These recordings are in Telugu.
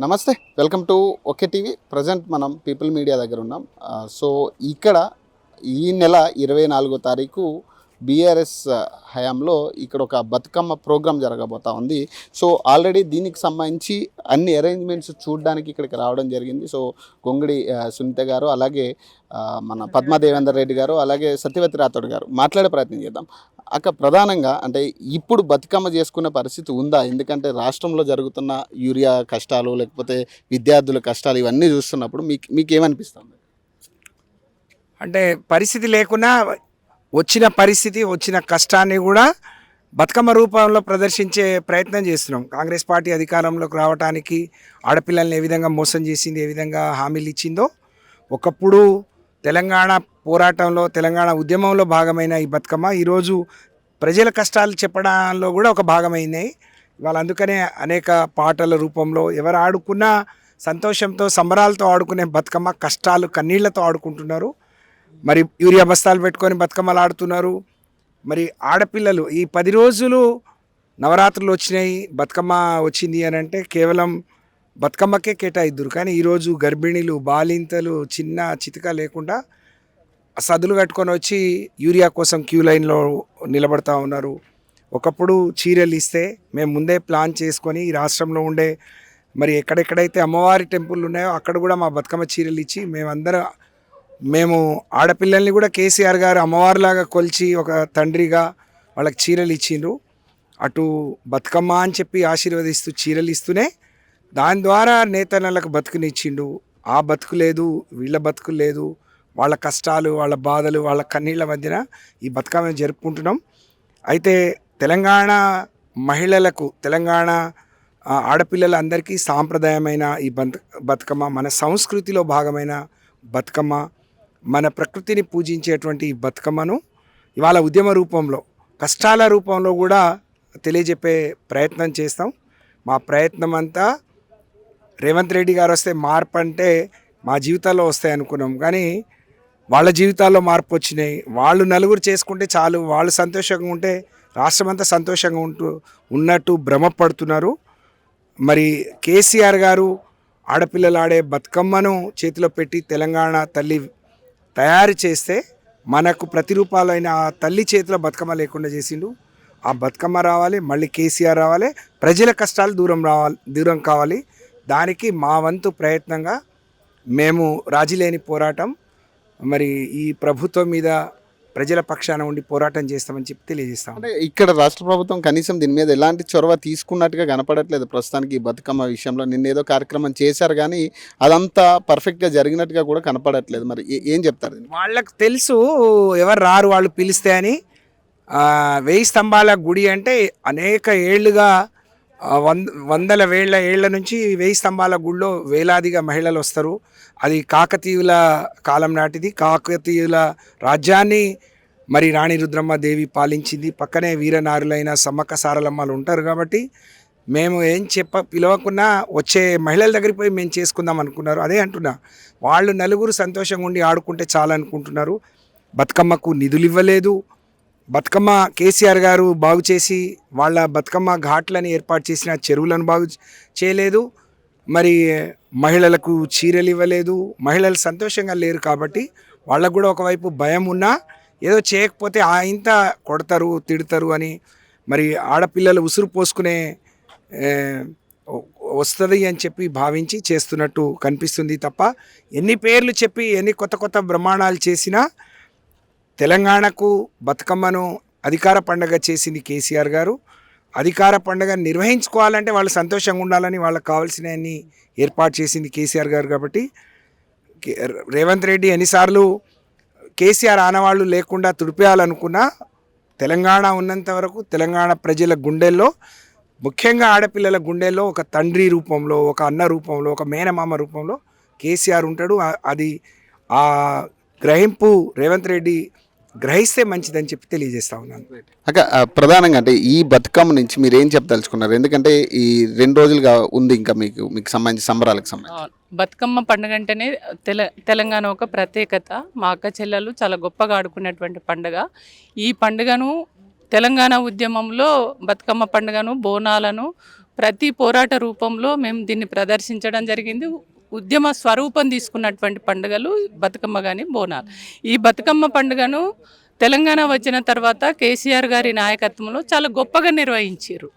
నమస్తే, welcome to okay TV. Present మనం పీపుల్ మీడియా దగ్గర ఉన్నాం. సో ఇక్కడ ఈ నెల 24వ తారీఖు బీఆర్ఎస్ హయాంలో ఇక్కడ ఒక బతుకమ్మ ప్రోగ్రాం జరగబోతా ఉంది. సో ఆల్రెడీ దీనికి సంబంధించి అన్ని అరేంజ్మెంట్స్ చూడడానికి ఇక్కడికి రావడం జరిగింది. సో గొంగిడి సునీత గారు, అలాగే మన పద్మాదేవేందర్ రెడ్డి గారు, అలాగే సత్యవతి రాథోడ్ గారు మాట్లాడే ప్రయత్నం చేద్దాం. ప్రధానంగా అంటే ఇప్పుడు బతుకమ్మ చేసుకునే పరిస్థితి ఉందా? ఎందుకంటే రాష్ట్రంలో జరుగుతున్న యూరియా కష్టాలు, లేకపోతే విద్యార్థుల కష్టాలు ఇవన్నీ చూస్తున్నప్పుడు మీకేమనిపిస్తుంది? అంటే పరిస్థితి లేకున్నా వచ్చిన కష్టాన్ని కూడా బతుకమ్మ రూపంలో ప్రదర్శించే ప్రయత్నం చేస్తున్నాం. కాంగ్రెస్ పార్టీ అధికారంలోకి రావడానికి ఆడపిల్లల్ని ఏ విధంగా మోసం చేసింది, ఏ విధంగా హామీలు ఇచ్చిందో, ఒకప్పుడు తెలంగాణ పోరాటంలో, తెలంగాణ ఉద్యమంలో భాగమైన ఈ బతుకమ్మ ఈరోజు ప్రజల కష్టాలు చెప్పడంలో కూడా ఒక భాగమైనాయి. ఇవాళ అందుకనే అనేక పాటల రూపంలో ఎవరు ఆడుకున్నా సంతోషంతో సంబరాలతో ఆడుకునే బతుకమ్మ కష్టాలు కన్నీళ్లతో ఆడుకుంటున్నారు. మరి యూరియా బస్తాలు పెట్టుకొని బతుకమ్మలు ఆడుతున్నారు. మరి ఆడపిల్లలు ఈ 10 రోజులు నవరాత్రులు వచ్చినాయి, బతుకమ్మ వచ్చింది అని అంటే కేవలం బతుకమ్మకే కేటాయిద్దురు. కానీ ఈరోజు గర్భిణీలు, బాలింతలు, చిన్న చితక లేకుండా సదులు కట్టుకొని వచ్చి యూరియా కోసం క్యూ లైన్లో నిలబడతా ఉన్నారు. ఒకప్పుడు చీరలు ఇస్తే మేము ముందే ప్లాన్ చేసుకొని ఈ రాష్ట్రంలో ఉండే మరి ఎక్కడెక్కడైతే అమ్మవారి టెంపుల్ ఉన్నాయో అక్కడ కూడా మా బతుకమ్మ చీరలు ఇచ్చి మేము ఆడపిల్లల్ని కూడా కేసీఆర్ గారు అమ్మవారిలాగా కొలిచి ఒక తండ్రిగా వాళ్ళకి చీరలు ఇచ్చిండ్రు. అటు బతుకమ్మ అని చెప్పి ఆశీర్వదిస్తూ చీరలు ఇస్తూనే దాని ద్వారా నేతన్నలకు బతుకునిచ్చిండు. ఆ బతుకు లేదు, వీళ్ళ బతుకు లేదు, వాళ్ళ కష్టాలు, వాళ్ళ బాధలు, వాళ్ళ కన్నీళ్ళ మధ్యన ఈ బతుకమ్మ జరుపుకుంటున్నాం. అయితే తెలంగాణ మహిళలకు, తెలంగాణ ఆడపిల్లలందరికీ సాంప్రదాయమైన ఈ బతుకమ్మ, మన సంస్కృతిలో భాగమైన బతుకమ్మ, మన ప్రకృతిని పూజించేటువంటి ఈ బతుకమ్మను ఇవాళ ఉద్యమ రూపంలో, కష్టాల రూపంలో కూడా తెలియజెప్పే ప్రయత్నం చేస్తాం. మా ప్రయత్నం అంతా రేవంత్ రెడ్డి గారు వస్తే మార్పు అంటే మా జీవితాల్లో వస్తాయి అనుకున్నాం. కానీ వాళ్ళ జీవితాల్లో మార్పు వచ్చినాయి. వాళ్ళు నలుగురు చేసుకుంటే చాలు, వాళ్ళు సంతోషంగా ఉంటే రాష్ట్రం అంతా సంతోషంగా ఉన్నట్టు భ్రమపడుతున్నారు. మరి కేసీఆర్ గారు ఆడపిల్లలు ఆడే బతుకమ్మను చేతిలో పెట్టి తెలంగాణ తల్లి తయారు చేస్తే మనకు ప్రతిరూపాలైన ఆ తల్లి చేతిలో బతుకమ్మ లేకుండా చేసిండు. ఆ బతుకమ్మ రావాలి, మళ్ళీ కేసీఆర్ రావాలి, ప్రజల కష్టాలు దూరం కావాలి. దానికి మా వంతు ప్రయత్నంగా మేము రాజీలేని పోరాటం, మరి ఈ ప్రభుత్వం మీద ప్రజల పక్షాన ఉండి పోరాటం చేస్తామని చెప్పి తెలియజేస్తాం. అంటే ఇక్కడ రాష్ట్ర ప్రభుత్వం కనీసం దీని మీద ఎలాంటి చొరవ తీసుకున్నట్టుగా కనపడట్లేదు ప్రస్తుతానికి. ఈ బతుకమ్మ విషయంలో నిన్నేదో కార్యక్రమం చేశారు, కానీ అదంతా పర్ఫెక్ట్గా జరిగినట్టుగా కూడా కనపడట్లేదు. మరి ఏం చెప్తారు? వాళ్ళకు తెలుసు ఎవరు రారు వాళ్ళు పిలిస్తే అని. 1000 స్తంభాల గుడి అంటే అనేక ఏళ్ళుగా, వందల ఏళ్ల నుంచి 1000 స్తంభాల గుడిలో వేలాదిగా మహిళలు వస్తారు. అది కాకతీయుల కాలం నాటిది. కాకతీయుల రాజ్యాన్ని మరి రాణి రుద్రమ్మ దేవి పాలించింది. పక్కనే వీరనారులైన సమ్మక్క సారలమ్మలు ఉంటారు. కాబట్టి మేము ఏం పిలవకున్నా వచ్చే మహిళల దగ్గరికి పోయి మేము చేసుకుందాం అనుకున్నారు. అదే అంటున్నా, వాళ్ళు నలుగురు సంతోషంగా ఉండి ఆడుకుంటే చాలనుకుంటున్నారు. బతుకమ్మకు నిధులు ఇవ్వలేదు. బతుకమ్మ కేసీఆర్ గారు బాగు చేసి వాళ్ళ బతుకమ్మ ఘాట్లను ఏర్పాటు చేసిన చెరువులను బాగు చేయలేదు. మరి మహిళలకు చీరలు ఇవ్వలేదు. మహిళలు సంతోషంగా లేరు. కాబట్టి వాళ్ళకు కూడా ఒకవైపు భయం ఉన్నా ఏదో చేయకపోతే ఇంత కొడతారు, తిడతారు అని మరి ఆడపిల్లలు ఉసురు పోసుకునే వస్తుంది అని చెప్పి భావించి చేస్తున్నట్టు కనిపిస్తుంది తప్ప, ఎన్ని పేర్లు చెప్పి ఎన్ని కొత్త కొత్త బ్రహ్మాండాలు చేసినా తెలంగాణకు బతుకమ్మను అధికార పండుగ చేసింది కేసీఆర్ గారు. అధికార పండుగ నిర్వహించుకోవాలంటే వాళ్ళు సంతోషంగా ఉండాలని వాళ్ళకి కావాల్సినవన్నీ ఏర్పాటు చేసింది కేసీఆర్ గారు. కాబట్టి రేవంత్ రెడ్డి ఎన్నిసార్లు కేసీఆర్ ఆనవాళ్ళు లేకుండా తుడిపేయాలనుకున్నా, తెలంగాణ ఉన్నంత వరకు తెలంగాణ ప్రజల గుండెల్లో, ముఖ్యంగా ఆడపిల్లల గుండెల్లో ఒక తండ్రి రూపంలో, ఒక అన్న రూపంలో, ఒక మేనమామ రూపంలో కేసీఆర్ ఉంటాడు. అది ఆ గ్రహింపు రేవంత్ రెడ్డి గ్రహిస్తే మంచిదని చెప్పి తెలియజేస్తా ఉన్నాను. ప్రధానంగా అంటే ఈ బతుకమ్మ నుంచి మీరు ఏం చెప్పదలుచుకున్నారు? ఎందుకంటే ఈ 2 రోజులుగా ఉంది ఇంకా మీకు సంబంధించి సంబరాలకు సంబంధించి. బతుకమ్మ పండుగ అంటేనే తెలంగాణ ఒక ప్రత్యేకత. మా అక్క చెల్లెలు చాలా గొప్పగా ఆడుకునేటువంటి పండుగ. ఈ పండుగను తెలంగాణ ఉద్యమంలో బతుకమ్మ పండుగను, బోనాలను ప్రతి పోరాట రూపంలో మేము దీన్ని ప్రదర్శించడం జరిగింది. ఉద్యమ స్వరూపం తీసుకున్నటువంటి పండుగలు బతుకమ్మ కానీ బోనాలు. ఈ బతుకమ్మ పండుగను తెలంగాణ వచ్చిన తర్వాత కేసీఆర్ గారి నాయకత్వంలో చాలా గొప్పగా నిర్వహించారు.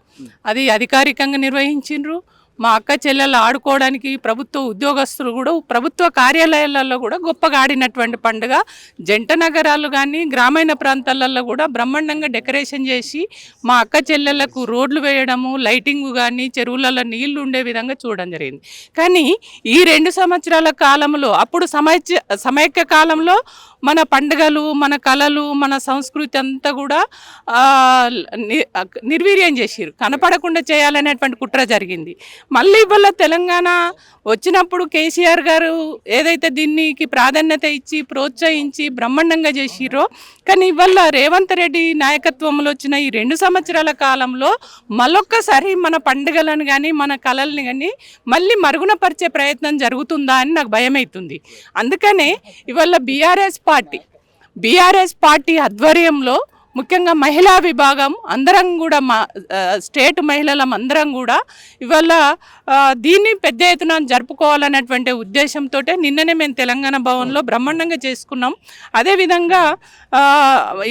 అది అధికారికంగా నిర్వహించారు. మా అక్క చెల్లెలు ఆడుకోవడానికి ప్రభుత్వ ఉద్యోగస్తులు కూడా ప్రభుత్వ కార్యాలయాలలో కూడా గొప్పగా ఆడినటువంటి పండుగ. జంట నగరాలు కానీ గ్రామీణ ప్రాంతాలలో కూడా బ్రహ్మాండంగా డెకరేషన్ చేసి మా అక్క చెల్లెలకు రోడ్లు వేయడము, లైటింగ్ కానీ చెరువులలో నీళ్లు ఉండే విధంగా చూడడం జరిగింది. కానీ ఈ 2 సంవత్సరాల కాలంలో అప్పుడు సమైక్య కాలంలో మన పండుగలు, మన కళలు, మన సంస్కృతి అంతా కూడా నిర్వీర్యం చేసిరు. కనపడకుండా చేయాలనేటువంటి కుట్ర జరిగింది. మళ్ళీ ఇవాళ తెలంగాణ వచ్చినప్పుడు కేసీఆర్ గారు ఏదైతే దీనికి ప్రాధాన్యత ఇచ్చి ప్రోత్సహించి బ్రహ్మాండంగా చేసిరో, కానీ ఇవాళ రేవంత్ రెడ్డి నాయకత్వంలో వచ్చిన ఈ 2 సంవత్సరాల కాలంలో మళ్ళొక్కసారి మన పండుగలను కానీ మన కళల్ని కానీ మళ్ళీ మరుగునపరిచే ప్రయత్నం జరుగుతుందా అని నాకు భయం అవుతుంది. అందుకనే ఇవాళ బీఆర్ఎస్ పార్టీ ఆధ్వర్యంలో ముఖ్యంగా మహిళా విభాగం అందరం కూడా స్టేట్ మహిళలం అందరం కూడా ఇవాళ దీన్ని పెద్ద ఎత్తున జరుపుకోవాలనేటువంటి ఉద్దేశంతో నిన్ననే మేము తెలంగాణ భవన్లో బ్రహ్మాండంగా చేసుకున్నాం. అదేవిధంగా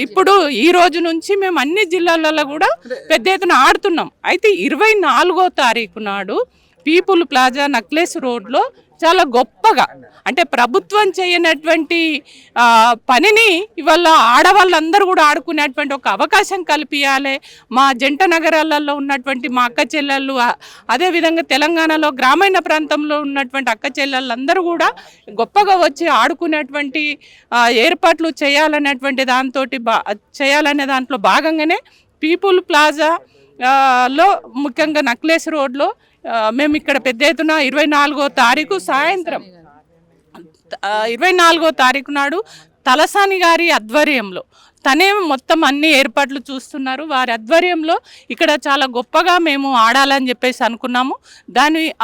ఇప్పుడు ఈ రోజు నుంచి మేము అన్ని జిల్లాలలో కూడా పెద్ద ఎత్తున ఆడుతున్నాం. అయితే 24వ తారీఖు నాడు పీపుల్ ప్లాజా నక్లెస్ రోడ్లో చాలా గొప్పగా, అంటే ప్రభుత్వం చేయనటువంటి పనిని ఇవాళ ఆడవాళ్ళందరూ కూడా ఆడుకునేటువంటి ఒక అవకాశం కల్పించాలి. మా జంట నగరాలలో ఉన్నటువంటి మా అక్క చెల్లెళ్ళు, అదేవిధంగా తెలంగాణలో గ్రామీణ ప్రాంతంలో ఉన్నటువంటి అక్క చెల్లెళ్ళందరూ కూడా గొప్పగా వచ్చి ఆడుకునేటువంటి ఏర్పాట్లు చేయాలనేటువంటి చేయాలనే దాంట్లో భాగంగానే పీపుల్ ప్లాజా లో ముఖ్యంగా నక్లెస్ రోడ్లో మేము ఇక్కడ పెద్ద ఎత్తున 24వ తారీఖు సాయంత్రం 24వ తారీఖు నాడు తలసాని గారి ఆధ్వర్యంలో తనే మొత్తం అన్ని ఏర్పాట్లు చూస్తున్నారు. వారి ఆధ్వర్యంలో ఇక్కడ చాలా గొప్పగా మేము ఆడాలని చెప్పేసి అనుకున్నాము.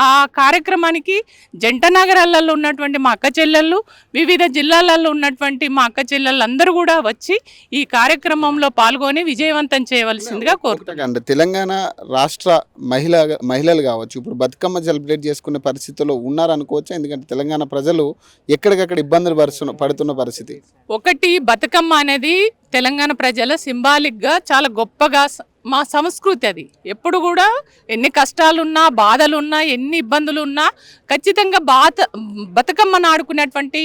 ఆ కార్యక్రమానికి జంట నగరాలలో ఉన్నటువంటి మా అక్క చెల్లెళ్ళు, వివిధ జిల్లాలలో ఉన్నటువంటి మా అక్క చెల్లెళ్ళు అందరూ కూడా వచ్చి ఈ కార్యక్రమంలో పాల్గొని విజయవంతం చేయవలసిందిగా కోరుతున్నాను. తెలంగాణ రాష్ట్ర మహిళలు కావచ్చు, ఇప్పుడు బతుకమ్మ సెలబ్రేట్ చేసుకునే పరిస్థితుల్లో ఉన్నారనుకోవచ్చు. ఎందుకంటే తెలంగాణ ప్రజలు ఎక్కడికక్కడ ఇబ్బందులు పడుతున్న పరిస్థితి. ఒకటి, బతుకమ్మ అనేది తెలంగాణ ప్రజల సింబాలిక్గా చాలా గొప్పగా మా సంస్కృతి. అది ఎప్పుడు కూడా ఎన్ని కష్టాలున్నా, బాధలున్నా, ఎన్ని ఇబ్బందులు ఉన్నా ఖచ్చితంగా బతుకమ్మను ఆడుకునేటువంటి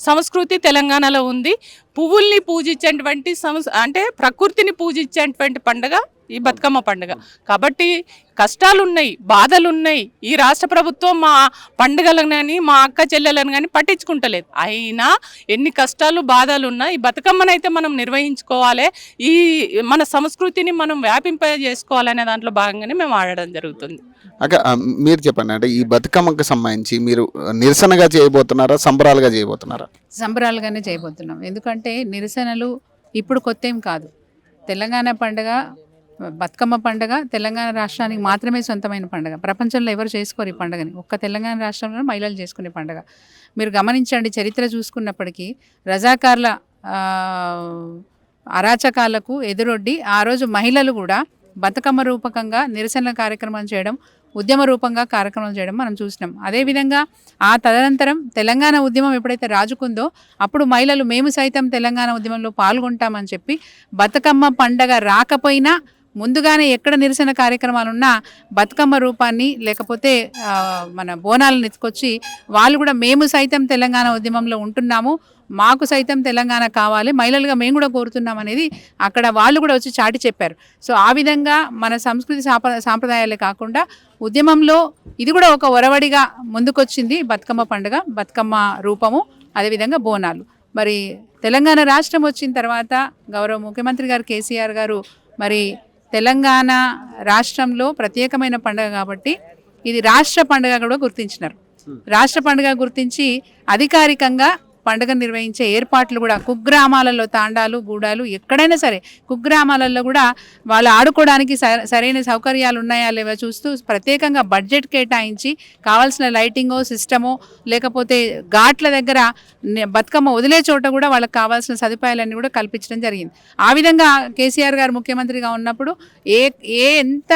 సంస్కృతి తెలంగాణలో ఉంది. పువ్వుల్ని పూజించేటువంటి అంటే ప్రకృతిని పూజించేటువంటి పండుగ ఈ బతుకమ్మ పండుగ. కాబట్టి కష్టాలున్నాయి, బాధలున్నాయి. ఈ రాష్ట్ర ప్రభుత్వం మా పండుగలను కానీ మా అక్క చెల్లెలను కానీ పట్టించుకుంటలేదు. అయినా ఎన్ని కష్టాలు బాధలు ఉన్నా ఈ బతుకమ్మనైతే మనం నిర్వహించుకోవాలి, ఈ మన సంస్కృతిని మనం వ్యాపింపజేసుకోవాలనే దాంట్లో భాగంగానే మేము ఆడడం జరుగుతుంది. అక్క, మీరు చెప్పండి, అంటే ఈ బతుకమ్మకు సంబంధించి మీరు నిరసనగా చేయబోతున్నారా, సంబరాలుగా చేయబోతున్నారా? సంబరాలుగానే చేయబోతున్నాం. ఎందుకంటే నిరసనలు ఇప్పుడు కొత్త ఏం కాదు. తెలంగాణ పండుగ, బతుకమ్మ పండుగ తెలంగాణ రాష్ట్రానికి మాత్రమే సొంతమైన పండుగ. ప్రపంచంలో ఎవరు చేసుకోరు ఈ పండుగని. ఒక్క తెలంగాణ రాష్ట్రంలో మహిళలు చేసుకునే పండుగ. మీరు గమనించండి, చరిత్ర చూసుకున్నప్పటికీ రజాకార్ల అరాచకాలకు ఎదురొడ్డి ఆ రోజు మహిళలు కూడా బతుకమ్మ రూపకంగా నిరసన కార్యక్రమాలు చేయడం, ఉద్యమ రూపంగా కార్యక్రమాలు చేయడం మనం చూసినాం. అదేవిధంగా ఆ తదనంతరం తెలంగాణ ఉద్యమం ఎప్పుడైతే రాజుకుందో అప్పుడు మహిళలు మేము సైతం తెలంగాణ ఉద్యమంలో పాల్గొంటామని చెప్పి బతుకమ్మ పండగ రాకపోయినా ముందుగానే ఎక్కడ నిరసన కార్యక్రమాలున్నా బతుకమ్మ రూపాన్ని లేకపోతే మన బోనాలను ఎత్తుకొచ్చి వాళ్ళు కూడా మేము సైతం తెలంగాణ ఉద్యమంలో ఉంటున్నాము, మాకు సైతం తెలంగాణ కావాలి, మహిళలుగా మేము కూడా కోరుతున్నాం అనేది అక్కడ వాళ్ళు కూడా వచ్చి చాటి చెప్పారు. సో ఆ విధంగా మన సంస్కృతి సాంప్రదాయాలే కాకుండా ఉద్యమంలో ఇది కూడా ఒక ఒరవడిగా ముందుకొచ్చింది బతుకమ్మ పండుగ, బతుకమ్మ రూపము, అదేవిధంగా బోనాలు. మరి తెలంగాణ రాష్ట్రం వచ్చిన తర్వాత గౌరవ ముఖ్యమంత్రి గారు కేసీఆర్ గారు మరి తెలంగాణ రాష్ట్రంలో ప్రత్యేకమైన పండుగ కాబట్టి ఇది రాష్ట్ర పండుగ కూడా గుర్తించినారు. రాష్ట్ర పండుగ గుర్తించి అధికారికంగా పండుగను నిర్వహించే ఏర్పాట్లు కూడా కుగ్రామాలలో తాండాలు గూడాలు ఎక్కడైనా సరే కుగ్రామాలలో కూడా వాళ్ళు ఆడుకోవడానికి సరైన సౌకర్యాలు ఉన్నాయా లేవో చూస్తూ ప్రత్యేకంగా బడ్జెట్ కేటాయించి కావాల్సిన లైటింగో సిస్టమో లేకపోతే ఘాట్ల దగ్గర బతుకమ్మ వదిలే చోట కూడా వాళ్ళకి కావాల్సిన సదుపాయాలన్నీ కూడా కల్పించడం జరిగింది. ఆ విధంగా కేసీఆర్ గారు ముఖ్యమంత్రిగా ఉన్నప్పుడు ఎంత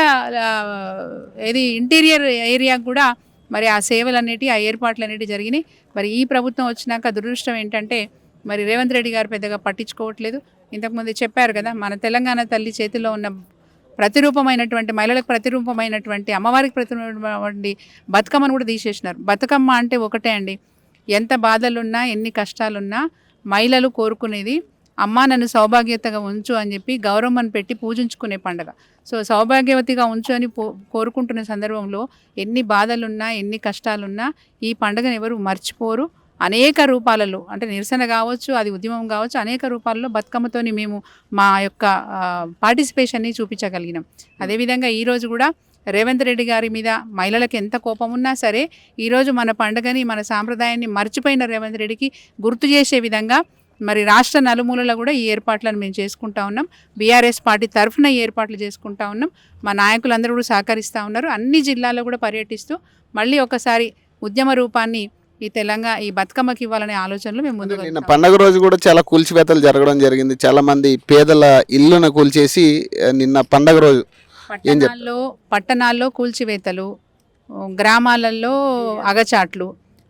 ఏది ఇంటీరియర్ ఏరియా కూడా మరి ఆ సేవలన్నిటి ఆ ఏర్పాట్లు అనేవి జరిగినాయి. మరి ఈ ప్రభుత్వం వచ్చినాక దురదృష్టం ఏంటంటే మరి రేవంత్ రెడ్డి గారు పెద్దగా పట్టించుకోవట్లేదు. ఇంతకుముందు చెప్పారు కదా, మన తెలంగాణ తల్లి చేతిలో ఉన్న ప్రతిరూపమైనటువంటి మహిళలకు ప్రతిరూపమైనటువంటి అమ్మవారికి ప్రతిరూపమైనటువంటి బతుకమ్మను కూడా తీసేసినారు. బతుకమ్మ అంటే ఒకటే అండి, ఎంత బాధలున్నా ఎన్ని కష్టాలున్నా మహిళలు కోరుకునేది అమ్మ నన్ను సౌభాగ్యతగా ఉంచు అని చెప్పి గౌరమ్మను పెట్టి పూజించుకునే పండుగ. సో సౌభాగ్యవతిగా ఉంచు అని కోరుకుంటున్న సందర్భంలో ఎన్ని బాధలున్నా ఎన్ని కష్టాలున్నా ఈ పండుగను ఎవరు మర్చిపోరు. అనేక రూపాలలో అంటే నిరసన కావచ్చు, అది ఉద్యమం కావచ్చు, అనేక రూపాలలో బతుకమ్మతోని మేము మా యొక్క పార్టిసిపేషన్ని చూపించగలిగినాం. అదేవిధంగా ఈరోజు కూడా రేవంత్ రెడ్డి గారి మీద మహిళలకు ఎంత కోపం ఉన్నా సరే ఈరోజు మన పండుగని మన సాంప్రదాయాన్ని మర్చిపోయిన రేవంత్ రెడ్డికి గుర్తు చేసే విధంగా మరి రాష్ట్ర నలుమూలలో కూడా ఈ ఏర్పాట్లను మేము చేసుకుంటా ఉన్నాం. బీఆర్ఎస్ పార్టీ తరఫున ఈ ఏర్పాట్లు చేసుకుంటా ఉన్నాం. మా నాయకులందరూ కూడా సహకరిస్తూ ఉన్నారు. అన్ని జిల్లాల్లో కూడా పర్యటిస్తూ మళ్ళీ ఒకసారి ఉద్యమ రూపాన్ని ఈ బతుకమ్మకి ఇవ్వాలనే ఆలోచనలు మేము ముందుకు పండగ రోజు కూడా చాలా కూల్చివేతలు జరగడం జరిగింది. చాలా మంది పేదల ఇల్లును కూల్చేసి నిన్న పండగ రోజు పట్టణాల్లో కూల్చివేతలు, గ్రామాలలో అగచాట్లు,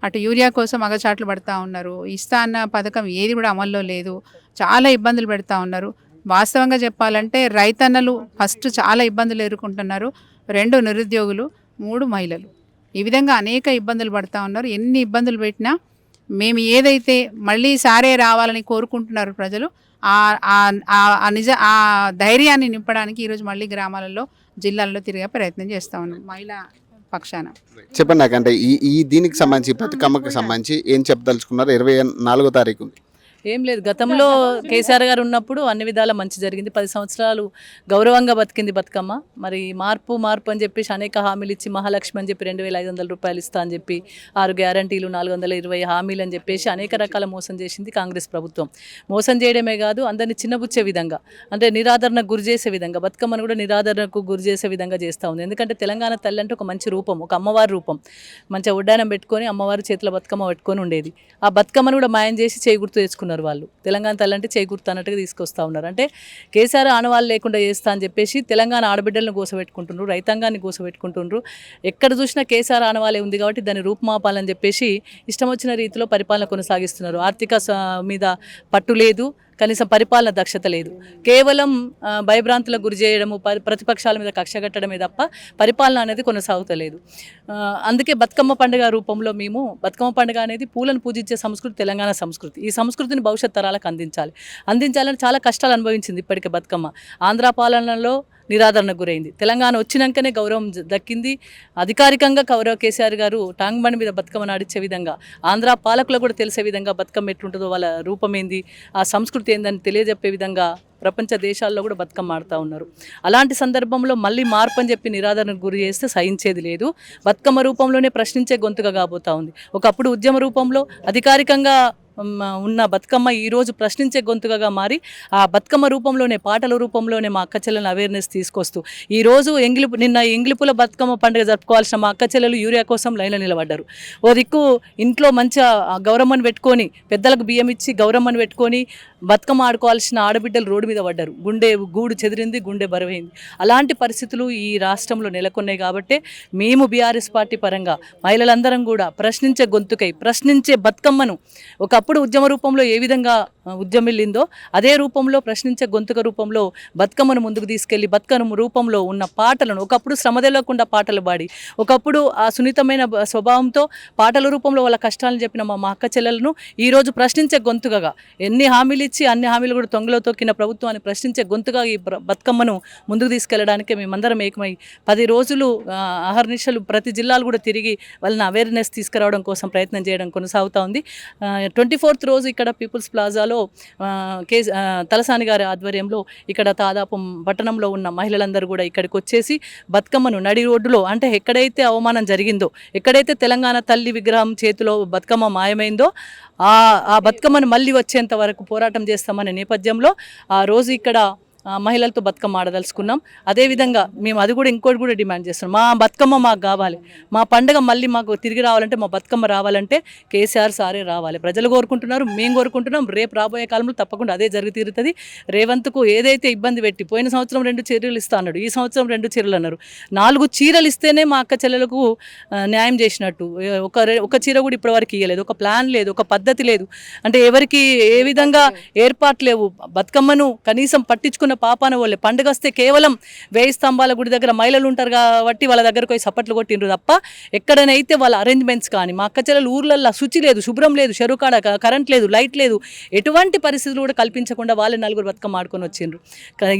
అటు యూరియా కోసం అగచాట్లు పడతా ఉన్నారు. ఇస్తా అన్న పథకం ఏది కూడా అమల్లో లేదు. చాలా ఇబ్బందులు పెడతా ఉన్నారు. వాస్తవంగా చెప్పాలంటే రైతన్నలు ఫస్ట్ చాలా ఇబ్బందులు ఎదుర్కొంటున్నారు. 2 నిరుద్యోగులు, 3 మహిళలు. ఈ విధంగా అనేక ఇబ్బందులు పడతా ఉన్నారు. ఎన్ని ఇబ్బందులు పెట్టినా మేము ఏదైతే మళ్ళీ సారే రావాలని కోరుకుంటున్నారు ప్రజలు, ఆ ధైర్యాన్ని నింపడానికి ఈరోజు మళ్ళీ గ్రామాలలో జిల్లాల్లో తిరిగే ప్రయత్నం చేస్తూ ఉన్నాం మహిళా పక్షాన. చెప్పండి నాకంటే ఈ దీనికి సంబంధించి బతుకమ్మకి సంబంధించి ఏం చెప్పదలుచుకున్నారు? 24వ తారీఖు ఏం లేదు, గతంలో కేసీఆర్ గారు ఉన్నప్పుడు అన్ని విధాల మంచి జరిగింది. 10 సంవత్సరాలు గౌరవంగా బతికింది బతుకమ్మ. మరి మార్పు అని చెప్పేసి అనేక హామీలు ఇచ్చి మహాలక్ష్మి అని చెప్పి 2,500 రూపాయలు ఇస్తా అని చెప్పి 6 గ్యారంటీలు 420 హామీలు అని చెప్పేసి అనేక రకాల మోసం చేసింది కాంగ్రెస్ ప్రభుత్వం. మోసం చేయడమే కాదు, అందరినీ చిన్నబుచ్చే విధంగా, అంటే నిరాదరణకు గురి చేసే విధంగా, బతుకమ్మను కూడా నిరాదరణకు గురి చేసే విధంగా చేస్తూ ఉంది. ఎందుకంటే తెలంగాణ తల్లి అంటే ఒక మంచి రూపం, ఒక అమ్మవారి రూపం. మంచిగా ఉడ్డానం పెట్టుకొని అమ్మవారి చేతిలో బతుకమ్మ పెట్టుకొని ఉండేది. ఆ బతుకమ్మను కూడా మాయం చేసి చేయి గుర్తు తెచ్చుకున్నారు వాళ్ళు. తెలంగాణ తల్లి అంటే చేయి గుర్తు అన్నట్టుగా తీసుకొస్తా ఉన్నారు. అంటే కేసీఆర్ ఆనవాళ్ళు లేకుండా చేస్తా అని చెప్పేసి తెలంగాణ ఆడబిడ్డలను గోసపెట్టుకుంటున్నారు, రైతాంగాన్ని గోసపెట్టుకుంటున్నారు. ఎక్కడ చూసినా కేసీఆర్ ఆనవాళ్ళే ఉంది కాబట్టి దాన్ని రూపుమాపాలని చెప్పేసి ఇష్టం వచ్చిన రీతిలో పరిపాలన కొనసాగిస్తున్నారు. ఆర్థిక మీద పట్టు లేదు, కనీసం పరిపాలన దక్షత లేదు. కేవలం భయభ్రాంతులకు గురి చేయడము, ప్రతిపక్షాల మీద కక్ష కట్టడమే తప్ప పరిపాలన అనేది కొనసాగుతలేదు. అందుకే బతుకమ్మ పండుగ రూపంలో మేము బతుకమ్మ పండుగ అనేది పూలను పూజించే సంస్కృతి తెలంగాణ సంస్కృతి. ఈ సంస్కృతిని భవిష్యత్ తరాలకు అందించాలని చాలా కష్టాలు అనుభవించింది ఇప్పటికే బతుకమ్మ. ఆంధ్ర పాలనలో నిరాదరణకు గురైంది. తెలంగాణ వచ్చినాకనే గౌరవం దక్కింది. అధికారికంగా గౌరవ కేసీఆర్ గారు టాంగ్ బండి మీద బతుకమ్మ నాడిచ్చే విధంగా, ఆంధ్ర పాలకులకు కూడా తెలిసే విధంగా బతుకమ్మ ఎట్లుంటుందో, వాళ్ళ రూపం ఏంది, ఆ సంస్కృతి ఏందని తెలియజెప్పే విధంగా ప్రపంచ దేశాల్లో కూడా బతుకమ్మ ఆడుతూ ఉన్నారు. అలాంటి సందర్భంలో మళ్ళీ మార్పు అని చెప్పి నిరాదరణకు గురి చేస్తే సహించేది లేదు. బతుకమ్మ రూపంలోనే ప్రశ్నించే గొంతుగా కాబోతూ ఉంది. ఒకప్పుడు ఉద్యమ రూపంలో అధికారికంగా ఉన్న బతుకమ్మ ఈరోజు ప్రశ్నించే గొంతుగా మారి ఆ బతుకమ్మ రూపంలోనే, పాటల రూపంలోనే మా అక్క చెల్లెలను అవేర్నెస్ తీసుకొస్తూ ఈరోజు నిన్న ఎంగిలిపుల బతుకమ్మ పండుగ జరుపుకోవాల్సిన మా అక్క చెల్లెలు యూరియా కోసం లైన్లో నిలబడ్డారు. ఓ దిక్కు ఇంట్లో మంచిగా గౌరమ్మను పెట్టుకొని, పెద్దలకు బియ్యం ఇచ్చి గౌరమ్మను పెట్టుకొని బతుకమ్మ ఆడుకోవాల్సిన ఆడబిడ్డలు రోడ్డు మీద పడ్డారు. గూడు చెదిరింది, గుండె బరువైంది. అలాంటి పరిస్థితులు ఈ రాష్ట్రంలో నెలకొన్నాయి. కాబట్టి మేము బీఆర్ఎస్ పార్టీ పరంగా మహిళలందరం కూడా ప్రశ్నించే గొంతుకై, ప్రశ్నించే బతుకమ్మను ఒకప్పుడు ఉద్యమ రూపంలో ఏ విధంగా ఉద్యమిల్లిందో అదే రూపంలో ప్రశ్నించే గొంతుక రూపంలో బతుకమ్మను ముందుకు తీసుకెళ్లి బతుకమ్మ రూపంలో ఉన్న పాటలను, ఒకప్పుడు శ్రమ తెలవకుండా పాటలు పాడి, ఒకప్పుడు ఆ సున్నితమైన స్వభావంతో పాటల రూపంలో వాళ్ళ కష్టాలను చెప్పిన మా అక్క చెల్లెలను ఈరోజు ప్రశ్నించే గొంతుకగా, ఎన్ని హామీలు ఇచ్చి అన్ని హామీలు కూడా తొంగలో తొక్కిన ప్రభుత్వాన్ని ప్రశ్నించే గొంతుగా ఈ బతుకమ్మను ముందుకు తీసుకెళ్లడానికి మేమందరం ఏకమై 10 రోజులు అహర్నిశలు ప్రతి జిల్లాలు కూడా తిరిగి వాళ్ళని అవేర్నెస్ తీసుకురావడం కోసం ప్రయత్నం చేయడం కొనసాగుతూ ఉంది. 24th రోజు ఇక్కడ పీపుల్స్ ప్లాజాలో జిల్లాలో తలసాని గారి ఆధ్వర్యంలో ఇక్కడ దాదాపు పట్టణంలో ఉన్న మహిళలందరూ కూడా ఇక్కడికి వచ్చేసి బతుకమ్మను నడి రోడ్డులో, అంటే ఎక్కడైతే అవమానం జరిగిందో, ఎక్కడైతే తెలంగాణ తల్లి విగ్రహం చేతిలో బతుకమ్మ మాయమైందో ఆ బతుకమ్మను మళ్ళీ వచ్చేంత వరకు పోరాటం చేస్తామనే నేపథ్యంలో ఆ రోజు ఇక్కడ మహిళలతో బతుకమ్మ ఆడదలుచుకున్నాం. అదేవిధంగా మేము అది కూడా ఇంకోటి కూడా డిమాండ్ చేస్తున్నాం, మా బతుకమ్మ మాకు కావాలి, మా పండుగ మళ్ళీ మాకు తిరిగి రావాలంటే, మా బతుకమ్మ రావాలంటే కేసీఆర్ సారే రావాలి. ప్రజలు కోరుకుంటున్నారు, మేము కోరుకుంటున్నాం. రేపు రాబోయే కాలంలో తప్పకుండా అదే జరిగి తీరుతుంది. రేవంత్కు ఏదైతే ఇబ్బంది పెట్టి పోయిన సంవత్సరం 2 చీరలు ఇస్తా అన్నాడు, ఈ సంవత్సరం 2 చీరలు అన్నారు. 4 చీరలు ఇస్తేనే మా అక్క చెల్లెలకు న్యాయం చేసినట్టు. ఒక చీర కూడా ఇప్పటివరకు ఇవ్వలేదు, ఒక ప్లాన్ లేదు, ఒక పద్ధతి లేదు. అంటే ఎవరికి ఏ విధంగా ఏర్పాటు లేవు. బతుకమ్మను కనీసం పట్టించుకున్న పాపాన వాళ్ళే. పండుగ వస్తే కేవలం 1000 స్తంభాల గుడి దగ్గర మహిళలు ఉంటారు కాబట్టి వాళ్ళ దగ్గరకు పోయి సప్పట్లు కొట్టిండ్రు తప్ప ఎక్కడనైతే వాళ్ళ అరేంజ్మెంట్స్ కానీ, మా అక్క చెల్లెలు ఊర్లల్లో శుచి లేదు, శుభ్రం లేదు, చెరువు కాడ కరెంట్ లేదు, లైట్ లేదు, ఎటువంటి పరిస్థితులు కూడా కల్పించకుండా వాళ్ళే 4 బతుకమ్మ ఆడుకొని వచ్చిండ్రు.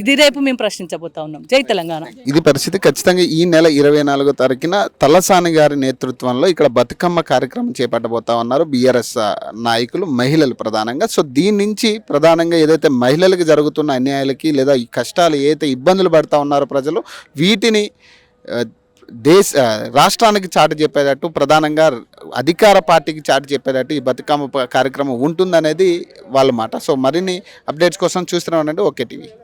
ఇది రేపు మేము ప్రశ్నించబోతా ఉన్నాం. జై తెలంగాణ. ఇది పరిస్థితి. ఖచ్చితంగా ఈ నెల 24వ తారీఖున తలసాని గారి నేతృత్వంలో ఇక్కడ బతుకమ్మ కార్యక్రమం చేపట్టబోతా ఉన్నారు బీఆర్ఎస్ నాయకులు, మహిళలు ప్రధానంగా. సో దీని నుంచి ప్రధానంగా ఏదైతే మహిళలకు జరుగుతున్న అన్యాయాలకి లేదా ఈ కష్టాలు ఏదైతే ఇబ్బందులు పడుతూ ఉన్నారో ప్రజలు, వీటిని రాష్ట్రానికి చాటి చెప్పేటట్టు, ప్రధానంగా అధికార పార్టీకి చాటి చెప్పేటట్టు ఈ బతుకమ్మ కార్యక్రమం ఉంటుందనేది వాళ్ళ మాట. సో మరిన్ని అప్డేట్స్ కోసం చూస్తూనే ఉండండి ఓకే టీవీ.